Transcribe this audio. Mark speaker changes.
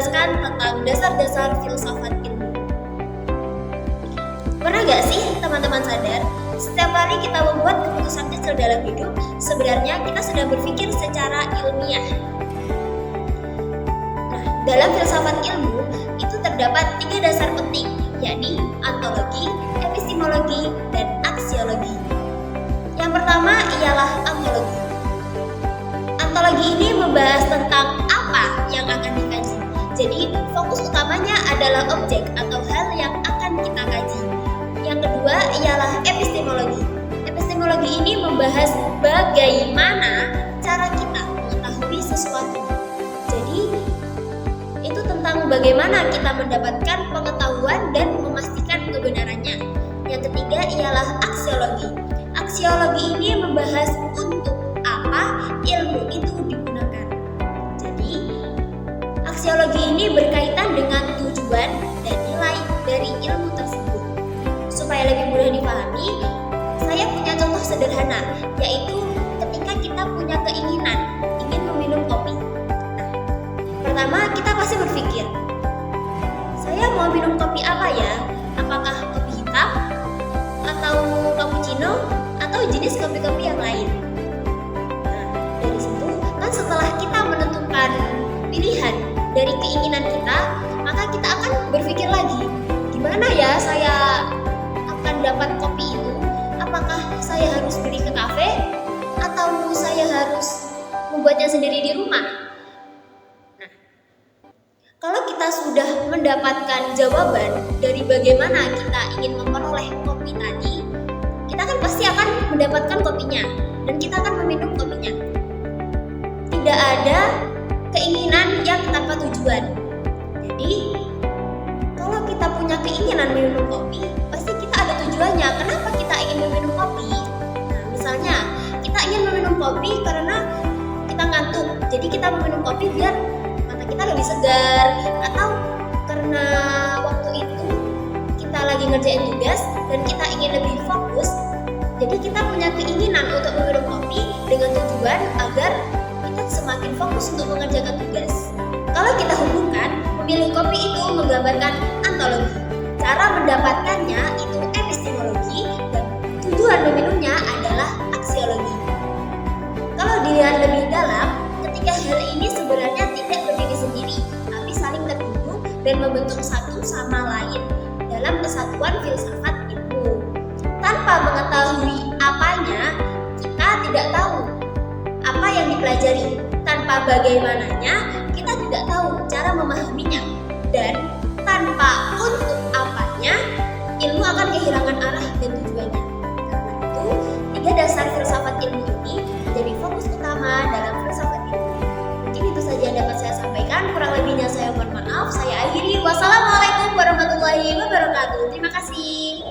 Speaker 1: menjelaskan tentang dasar-dasar filsafat ilmu. Pernah gak sih teman-teman sadar, setiap kali kita membuat keputusan kecil dalam hidup, sebenarnya kita sedang berpikir secara ilmiah. Nah, dalam filsafat ilmu, itu terdapat 3 dasar penting, yakni ontologi, epistemologi, dan aksiologi. Yang pertama ialah ontologi. Ontologi ini membahas tentang apa yang akan dikaji. Jadi, fokus utamanya adalah objek atau hal yang akan kita kaji. Yang kedua ialah epistemologi. Epistemologi ini membahas bagaimana cara kita mengetahui sesuatu. Jadi, itu tentang bagaimana kita mendapatkan pengetahuan dan memastikan kebenarannya. Yang ketiga ialah aksiologi. Aksiologi ini membahas untuk apa ilmu itu digunakan. Jadi, aksiologi ini berkaitan dengan tujuan dan nilai dari ilmu tersebut. Supaya lebih mudah dipahami, saya punya contoh sederhana, yaitu ketika kita punya keinginan ingin meminum kopi. Nah, pertama kita pasti berpikir, saya mau minum kopi apa ya? Apakah kopi hitam? Atau cappuccino? Atau jenis kopi-kopi yang lain? Nah, dari situ kan setelah kita menentukan pilihan dari keinginan kita, maka kita akan berpikir lagi, gimana ya saya akan dapat kopi itu? Apakah saya harus beli ke kafe atau saya harus membuatnya sendiri di rumah? Nah, kalau kita sudah mendapatkan jawaban dari bagaimana kita ingin memperoleh kopi tadi, kita kan pasti akan mendapatkan kopinya dan kita akan meminum kopinya. Tidak ada keinginan yang tanpa tujuan. Jadi, kalau kita punya keinginan meminum kopi, pasti kita ada tujuannya. Kenapa kita ingin meminum kopi? Nah, misalnya kita ingin meminum kopi karena kita ngantuk, jadi kita meminum kopi biar mata kita lebih segar, atau karena waktu itu kita lagi ngerjain tugas dan kita ingin lebih fokus, jadi kita punya keinginan untuk meminum kopi dengan tujuan agar kita semakin fokus untuk mengerjakan tugas. Kalau kita hubungkan, memilih kopi itu menggambarkan ontologi. Cara mendapatkannya itu epistemologi dan tujuan meminumnya adalah aksiologi. Kalau dilihat lebih dalam, ketiga hal ini sebenarnya tidak berdiri sendiri, tapi saling terhubung dan membentuk satu sama lain dalam kesatuan filsafat ilmu. Tanpa mengetahui apanya, kita tidak tahu apa yang dipelajari. Tanpa bagaimananya, kita tidak tahu cara memahaminya. Dan tanpa untuk apanya, ilmu akan kehilangan arah dan tujuannya. Karena itu, 3 dasar filsafat ilmu ini menjadi fokus utama dalam filsafat ilmu. Mungkin itu saja yang dapat saya sampaikan. Kurang lebihnya saya mohon maaf. Saya akhiri. Wassalamualaikum warahmatullahi wabarakatuh. Terima kasih.